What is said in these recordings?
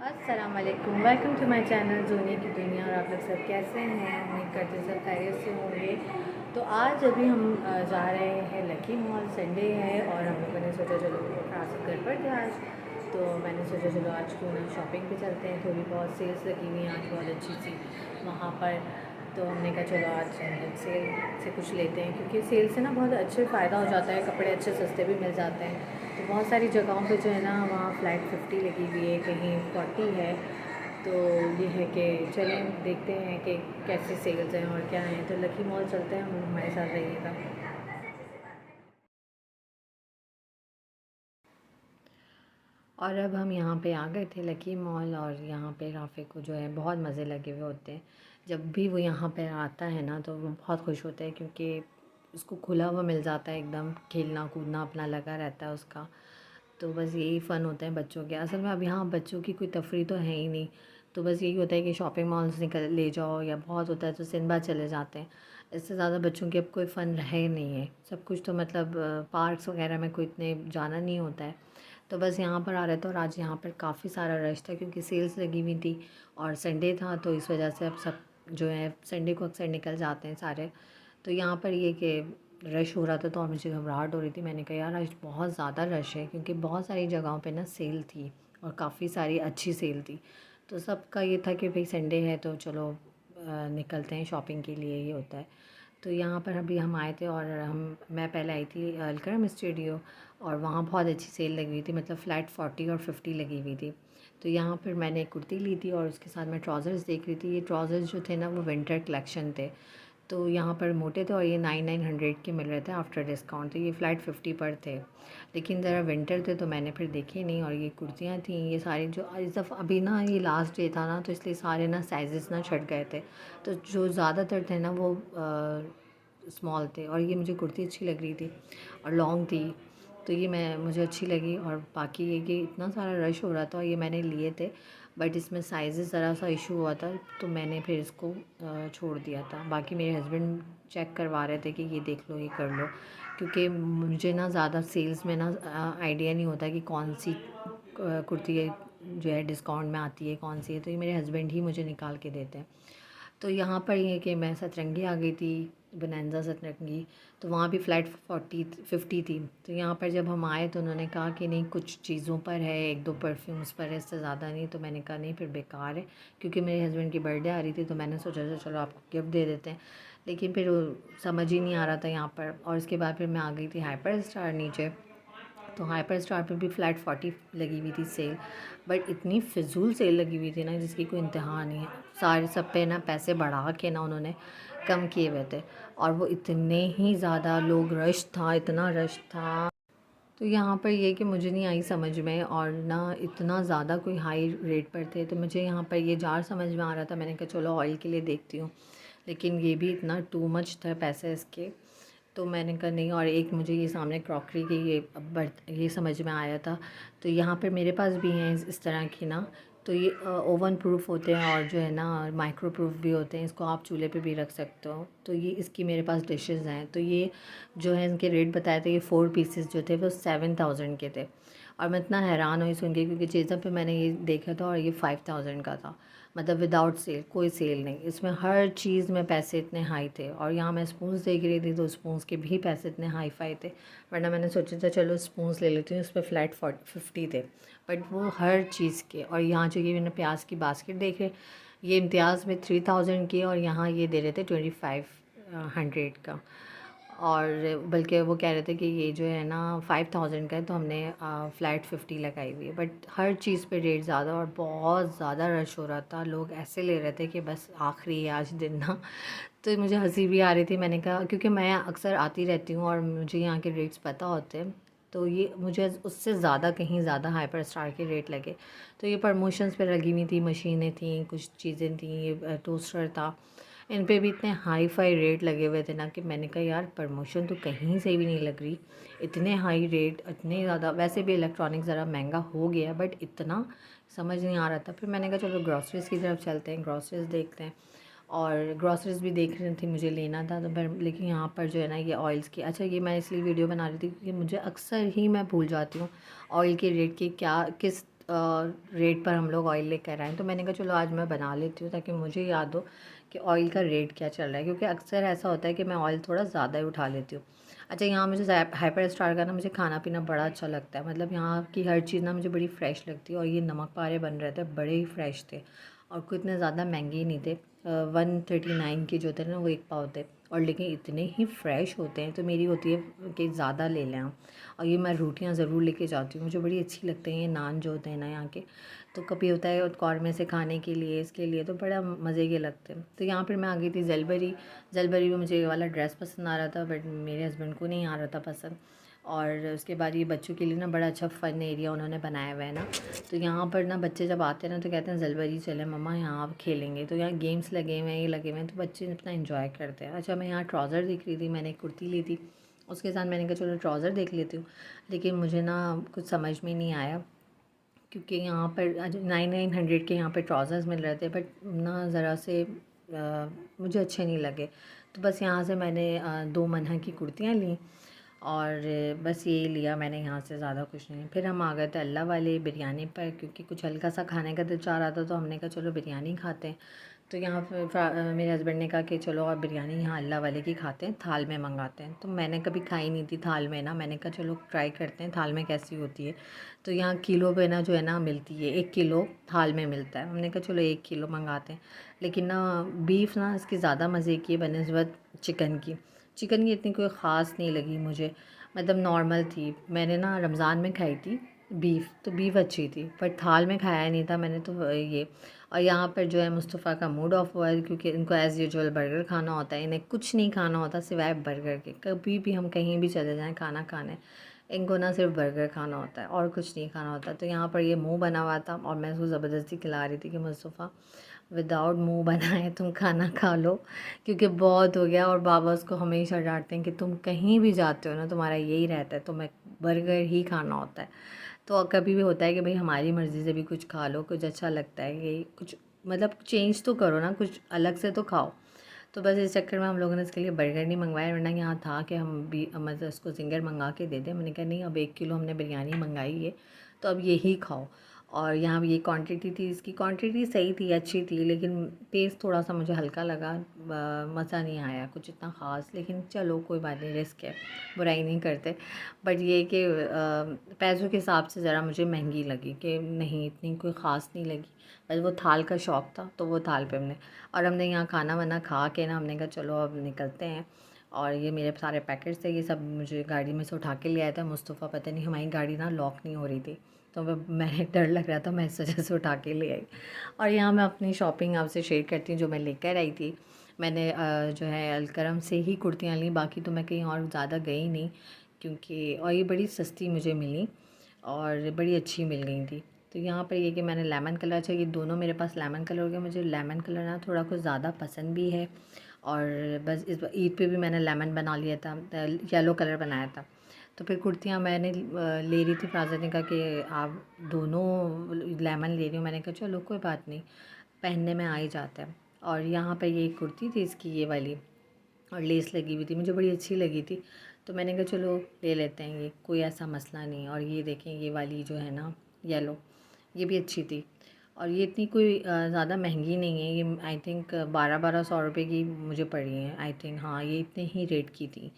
अस्सलाम वालेकुम, welcome to my channel जूनी की दुनिया। और आप लोग सब कैसे हैं? उम्मीद करते हैं सब खैरियत से होंगे। तो आज अभी हम जा रहे हैं लकी मॉल। संडे है और हम लोगों ने सोचा चलो ट्रांसफर घर पर थे आज, तो मैंने सोचा चलो आज क्यों ना शॉपिंग पे चलते हैं। थोड़ी बहुत सेल्स लगी हुई हैं आज बहुत अच्छी सी वहाँ पर, तो हमने कहा चलो आज हम लोग सेल से कुछ लेते हैं, क्योंकि सेल से ना बहुत अच्छे फ़ायदा हो जाता है, कपड़े अच्छे सस्ते भी मिल जाते हैं। तो बहुत सारी जगहों पे जो है ना वहाँ फ्लैट 50 लगी हुई है, कहीं 40 है। तो ये है कि चलें देखते हैं कि कैसी सेल्स हैं और क्या हैं। तो लकी मॉल चलते हैं, हम हमारे साथ रहिएगा। और अब हम यहाँ पे आ गए थे लकी मॉल, और यहाँ पे राफ़े को जो है बहुत मज़े लगे हुए होते हैं। जब भी वो यहाँ पे आता है ना तो वो बहुत खुश होता है, क्योंकि उसको खुला हुआ मिल जाता है, एकदम खेलना कूदना अपना लगा रहता है उसका। तो बस यही फ़न होता है बच्चों के। असल में अब यहाँ बच्चों की कोई तफरी तो है ही नहीं, तो बस यही होता है कि शॉपिंग मॉल्स निकल ले जाओ, या बहुत होता है तो सिनेमा चले जाते हैं। इससे ज़्यादा बच्चों के अब कोई फ़न रहे नहीं है। सब कुछ तो मतलब पार्क्स वगैरह में कोई इतने जाना नहीं होता है। तो बस यहाँ पर आ रहे थे, और आज यहाँ पर काफ़ी सारा रश था क्योंकि सेल्स लगी हुई थी और संडे था, तो इस वजह से अब सब जो है संडे को अक्सर निकल जाते हैं सारे। तो यहाँ पर ये कि रश हो रहा था तो और मुझे घबराहट हो रही थी। मैंने कहा यार आज बहुत ज़्यादा रश है, क्योंकि बहुत सारी जगहों पे ना सेल थी और काफ़ी सारी अच्छी सेल थी। तो सबका ये था कि भाई संडे है तो चलो निकलते हैं शॉपिंग के लिए, ये होता है। तो यहाँ पर अभी हम आए थे, और मैं पहले आई थी अलकरम स्टूडियो, और वहाँ बहुत अच्छी सेल लगी हुई थी, मतलब फ़्लैट 40 और 50 लगी हुई थी। तो यहाँ पर मैंने एक कुर्ती ली थी और उसके साथ मैं ट्राउज़र्स देख रही थी। ये ट्राउज़र्स जो थे ना वो विंटर कलेक्शन थे, तो यहाँ पर मोटे थे और ये 900 के मिल रहे थे आफ्टर डिस्काउंट। तो ये फ़्लैट 50 पर थे, लेकिन ज़रा विंटर थे तो मैंने फिर देखे नहीं। और ये कुर्तियाँ थी ये सारी, जो इस दफ़ा अभी ना ये लास्ट डे था ना, तो इसलिए सारे ना साइज़ेस ना छट गए थे। तो जो ज़्यादातर थे ना वो स्मॉल थे, और ये मुझे कुर्ती अच्छी लग रही थी और लॉन्ग थी, तो ये मुझे अच्छी लगी। और बाकी ये कि इतना सारा रश हो रहा था और ये मैंने लिए थे, बट इसमें साइज़ेस ज़रा सा इशू हुआ था, तो मैंने फिर इसको छोड़ दिया था। बाकी मेरे हस्बैंड चेक करवा रहे थे कि ये देख लो ये कर लो, क्योंकि मुझे ना ज़्यादा सेल्स में ना आइडिया नहीं होता कि कौन सी कुर्ती जो है डिस्काउंट में आती है, कौन सी है। तो ये मेरे हस्बैंड ही मुझे निकाल के देते हैं। तो यहाँ पर ये कि मैं सतरंगी आ गई थी, बोनांजा सतरंगी, तो वहाँ भी फ़्लैट 50 थी। तो यहाँ पर जब हम आए तो उन्होंने कहा कि नहीं कुछ चीज़ों पर है, एक दो परफ्यूम्स पर है, इससे ज़्यादा नहीं। तो मैंने कहा नहीं फिर बेकार है, क्योंकि मेरे हस्बैंड की बर्थडे आ रही थी, तो मैंने सोचा था चलो आपको गिफ्ट दे देते हैं। लेकिन फिर वो समझ ही नहीं आ रहा था यहाँ पर। और उसके बाद फिर मैं आ गई थी हाइपर स्टार नीचे, तो हाइपर स्टार पे भी फ़्लैट 40 लगी हुई थी सेल, बट इतनी फ़िज़ूल सेल लगी हुई थी ना जिसकी कोई इंतहा नहीं है। सारे सब पे ना पैसे बढ़ा के ना उन्होंने कम किए हुए थे, और वो इतने ही ज़्यादा लोग रश था, इतना रश था। तो यहाँ पर ये कि मुझे नहीं आई समझ में, और ना इतना ज़्यादा कोई हाई रेट पर थे, तो मुझे यहाँ पर ये जार समझ में आ रहा था। मैंने कहा चलो ऑयल के लिए देखती हूँ, लेकिन ये भी इतना टू मच था पैसे इसके। तो मैंने कहा नहीं। और एक मुझे ये सामने क्रॉकरी की ये बर्त ये समझ में आया था। तो यहाँ पर मेरे पास भी हैं इस तरह की ना, तो ये ओवन प्रूफ होते हैं और जो है ना माइक्रो प्रूफ भी होते हैं। इसको आप चूल्हे पे भी रख सकते हो। तो ये इसकी मेरे पास डिशेज़ हैं। तो ये जो है इनके रेट बताए थे, ये 4 पीसेस जो थे वो 7000 के थे। और मैं इतना हैरान हुई सुन के, क्योंकि चीज़ों पे मैंने ये देखा था और ये 5000 का था, मतलब विदाउट सेल, कोई सेल नहीं। इसमें हर चीज़ में पैसे इतने हाई थे। और यहाँ मैं स्पून्स देख रही थी तो स्पून्स के भी पैसे इतने हाई फाई थे, वरना मैंने सोचा था चलो स्पून्स ले लेती हूँ, उस पर फ़्लैट 50 थे, बट वो हर चीज़ के। और यहाँ जो ये मैंने प्याज की बास्केट देख रहे, ये इम्तियाज़ में 3000 की, और यहाँ ये दे रहे थे 2500 का। और बल्कि वो कह रहे थे कि ये जो है ना 5000 का है, तो हमने फ़्लैट 50 लगाई हुई है। बट हर चीज़ पे रेट ज़्यादा, और बहुत ज़्यादा रश हो रहा था। लोग ऐसे ले रहे थे कि बस आखिरी है आज दिन ना। तो मुझे हंसी भी आ रही थी। मैंने कहा क्योंकि मैं अक्सर आती रहती हूँ और मुझे यहाँ के रेट्स पता होते हैं, तो ये मुझे उससे ज़्यादा कहीं ज़्यादा हाइपर स्टार के रेट लगे। तो ये प्रमोशंस पे लगी हुई थी, मशीनें थी, कुछ चीज़ें थी, ये टोस्टर था, इन पे भी इतने हाई फाई रेट लगे हुए थे ना कि मैंने कहा यार प्रमोशन तो कहीं से भी नहीं लग रही। इतने हाई रेट, इतने ज़्यादा। वैसे भी इलेक्ट्रॉनिक ज़रा महंगा हो गया, बट इतना समझ नहीं आ रहा था। फिर मैंने कहा चलो ग्रॉसरीज़ की तरफ चलते हैं, ग्रॉसरीज़ देखते हैं। और ग्रॉसरीज़ भी देख रही थी, मुझे लेना था। तो पर लेकिन यहाँ पर जो है ना ये ऑयल्स की, अच्छा ये मैं इसलिए वीडियो बना रही थी क्योंकि मुझे अक्सर ही मैं भूल जाती हूँ ऑयल के रेट की क्या किस रेट पर हम लोग ऑयल लेकर आए, तो मैंने कहा चलो आज मैं बना लेती हूँ ताकि मुझे याद हो कि ऑयल का रेट क्या चल रहा है, क्योंकि अक्सर ऐसा होता है कि मैं ऑयल थोड़ा ज़्यादा ही उठा लेती हूँ। अच्छा, यहाँ मुझे हाइपर स्टार का ना मुझे खाना पीना बड़ा अच्छा लगता है, मतलब यहाँ की हर चीज़ ना मुझे बड़ी फ़्रेश लगती है, और ये नमक पारे बन रहे थे, बड़े ही फ्रेश थे और कोई इतने ज़्यादा महंगे नहीं थे। 139 के जो थे ना वो एक पाव थे, और लेकिन इतने ही फ्रेश होते हैं, तो मेरी होती है कि ज़्यादा ले लें हम। और ये मैं रोटियां ज़रूर लेके जाती हूँ, मुझे बड़ी अच्छी लगती हैं ये नान जो होते हैं ना यहाँ के। तो कभी होता है कौरमे से खाने के लिए, इसके लिए तो बड़ा मज़े के लगते हैं। तो यहाँ पर मैं आ गई थी जलबरी। जलबरी में मुझे ये वाला ड्रेस पसंद आ रहा था, बट मेरे हस्बैंड को नहीं आ रहा था पसंद। और उसके बाद ये बच्चों के लिए ना बड़ा अच्छा फ़न एरिया उन्होंने बनाया हुआ है ना, तो यहाँ पर ना बच्चे जब आते हैं ना तो कहते हैं जलबरी चले मम्मा, यहाँ आप खेलेंगे। तो यहाँ गेम्स लगे हुए हैं, ये लगे हुए हैं, तो बच्चे अपना एंजॉय करते हैं। अच्छा, मैं यहाँ ट्राउज़र देख रही थी, मैंने एक कुर्ती ली थी, उसके साथ मैंने कहा चलो ट्राउज़र देख लेती हूँ, लेकिन मुझे ना कुछ समझ में नहीं आया, क्योंकि यहाँ पर 900 के यहाँ पे ट्राउज़र्स मिल रहे थे, बट ना ज़रा से मुझे अच्छे नहीं लगे। तो बस यहाँ से मैंने 2 मनहा की कुर्तियाँ लीं, और बस यही लिया मैंने यहाँ से, ज़्यादा कुछ नहीं। फिर हम आ गए थे अल्लाह वाले बिरयानी पर, क्योंकि कुछ हल्का सा खाने का दिल चाह रहा था, तो हमने कहा चलो बिरयानी खाते हैं। तो यहाँ पर मेरे हस्बैंड ने कहा कि चलो आप बिरयानी यहाँ अल्लाह वाले की खाते हैं, थाल में मंगाते हैं। तो मैंने कभी खाई नहीं थी थाल में ना, मैंने कहा चलो ट्राई करते हैं थाल में कैसी होती है। तो यहाँ किलो पे ना जो है ना मिलती है, 1 किलो थाल में मिलता है। हमने कहा चलो 1 किलो मंगाते हैं, लेकिन ना बीफ ना इसकी ज़्यादा मज़े की है बनस्बत चिकन की। चिकन की इतनी कोई ख़ास नहीं लगी मुझे, मतलब नॉर्मल थी। मैंने ना रमज़ान में खाई थी बीफ, तो बीफ अच्छी थी, पर थाल में खाया नहीं था मैंने तो ये। और यहाँ पर जो है मुस्तफ़ा का मूड ऑफ हुआ है, क्योंकि इनको एज़ यूजुअल बर्गर खाना होता है, इन्हें कुछ नहीं खाना होता सिवाय बर्गर के। कभी भी हम कहीं भी चले जाएँ खाना खाने, इनको ना सिर्फ बर्गर खाना होता है और कुछ नहीं खाना होता। तो यहाँ पर ये मुंह बना हुआ था, और मैं उसको ज़बरदस्ती खिला रही थी कि मुस्तफ़ा विदाउट मुंह बनाए तुम खाना खा लो, क्योंकि बहुत हो गया। और बाबा उसको हमेशा डांटते हैं कि तुम कहीं भी जाते हो ना तुम्हारा यही रहता है, तुम्हें बर्गर ही खाना होता है। तो कभी भी होता है कि भाई हमारी मर्ज़ी से भी कुछ खा लो, कुछ अच्छा लगता है, यही कुछ मतलब चेंज तो करो ना, कुछ अलग से तो खाओ। तो बस इस चक्कर में हम लोगों ने इसके लिए बर्गर नहीं मंगवाया, वरना यहाँ था कि हम भी मतलब उसको ज़िंगर मंगा के दे दें। मैंने कहा नहीं, अब 1 किलो हमने बिरयानी मंगाई है, तो अब यही खाओ। और यहाँ ये क्वांटिटी थी, इसकी क्वांटिटी सही थी, अच्छी थी, लेकिन टेस्ट थोड़ा सा मुझे हल्का लगा, मज़ा नहीं आया कुछ इतना ख़ास। लेकिन चलो कोई बात नहीं, रिस्क है, बुराई नहीं करते। बट ये कि पैसों के हिसाब से ज़रा मुझे महंगी लगी, कि नहीं इतनी कोई ख़ास नहीं लगी। बस वो थाल का शौक़ था, तो वो थाल पे हमने, और हमने यहाँ खाना वाना खा के ना हमने कहा चलो अब निकलते हैं। और ये मेरे सारे पैकेट्स थे, ये सब मुझे गाड़ी में से उठा के ले आया था मुस्तफ़ा। पता नहीं हमारी गाड़ी ना लॉक नहीं हो रही थी, तो मैंने डर लग रहा था, मैं इस वजह से उठा के ले आई। और यहाँ मैं अपनी शॉपिंग आपसे शेयर करती हूँ जो मैं लेकर आई थी। मैंने जो है अलकरम से ही कुर्तियाँ ली, बाकी तो मैं कहीं और ज़्यादा गई नहीं, क्योंकि और ये बड़ी सस्ती मुझे मिली और बड़ी अच्छी मिल गई थी। तो यहाँ पर ये कि मैंने लेमन कलर, अच्छा ये दोनों मेरे पास लेमन कलर हो गया। मुझे लेमन कलर ना थोड़ा कुछ ज़्यादा पसंद भी है, और बस इस ईद पे भी मैंने लेमन बना लिया था, येलो कलर बनाया था। तो फिर कुर्तियाँ मैंने ले रही थी, फाज़र ने कहा कि आप दोनों लेमन ले रही हो, मैंने कहा चलो कोई बात नहीं, पहनने में आ ही जाता है। और यहाँ पर ये कुर्ती थी इसकी, ये वाली, और लेस लगी हुई थी, मुझे बड़ी अच्छी लगी थी, तो मैंने कहा चलो ले लेते हैं, ये कोई ऐसा मसला नहीं। और ये देखें, ये वाली जो है ना येलो, ये भी अच्छी थी, और ये इतनी कोई ज़्यादा महंगी नहीं है। ये आई थिंक 1200 रुपये की मुझे पड़ी है, आई थिंक, हाँ ये इतने ही रेट की थी।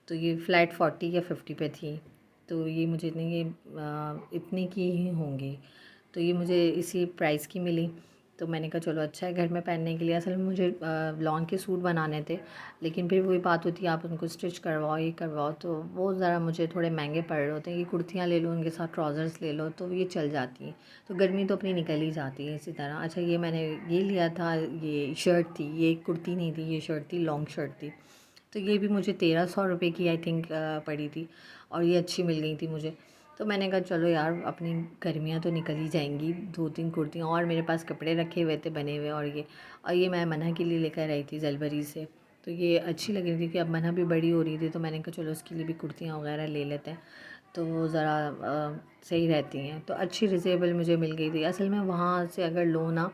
तो ये फ्लैट 40 या 50 पे थी, तो ये मुझे इतने की ही होंगी। तो ये मुझे इसी प्राइस की मिली, तो मैंने कहा चलो अच्छा है घर में पहनने के लिए। असल में मुझे लॉन के सूट बनाने थे, लेकिन फिर वही बात होती है, आप उनको स्टिच करवाओ, ये करवाओ, तो वो ज़रा मुझे थोड़े महंगे पड़ रहे होते हैं। ये कुर्तियाँ ले लो, उनके साथ ट्राउज़र्स ले लो, तो ये चल जाती हैं। तो गर्मी तो अपनी निकल ही जाती है इसी तरह। अच्छा, ये मैंने ये लिया था, ये शर्ट थी, ये कुर्ती नहीं थी, ये शर्ट थी, लॉन्ग शर्ट थी। तो ये भी मुझे 1300 रुपये की आई थिंक पड़ी थी, और ये अच्छी मिल गई थी मुझे। तो मैंने कहा चलो यार, अपनी गर्मियाँ तो निकल ही जाएंगी, 2-3 कुर्तियाँ और मेरे पास कपड़े रखे हुए थे बने हुए। और ये मैं मन्हा के लिए लेकर आई थी जलबरी से, तो ये अच्छी लग रही थी कि अब मन्हा भी बड़ी हो रही थी, तो मैंने कहा चलो उसके लिए भी कुर्तियाँ वगैरह ले लेते हैं, तो वो ज़रा सही रहती हैं। तो अच्छी रिजनेबल मुझे मिल गई थी। असल में वहाँ से अगर लो ना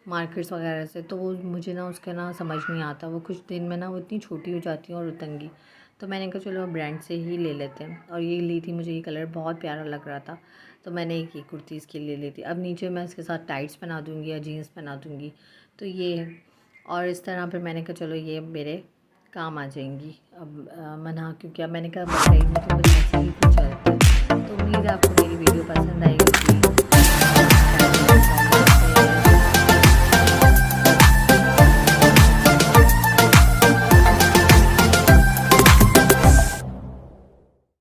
मार्केट्स वगैरह से, तो वो मुझे ना उसका ना समझ नहीं आता, वो कुछ दिन में ना वो इतनी छोटी हो जाती है और उतंगी। तो मैंने कहा चलो ब्रांड से ही ले लेते हैं, और ये ली थी, मुझे ये कलर बहुत प्यारा लग रहा था तो मैंने एक ये कुर्ती इसके लिए ली थी। अब नीचे मैं इसके साथ टाइट्स पहना दूँगी या जीन्स पहना दूँगी, तो ये है। और इस तरह फिर मैंने कहा चलो ये मेरे काम आ जाएंगी अब मना, क्योंकि अब मैंने कहा बकरीद में तो कुछ ऐसे ही कुछ चलता है। तो उम्मीद है आपको मेरी वीडियो पसंद आएगी।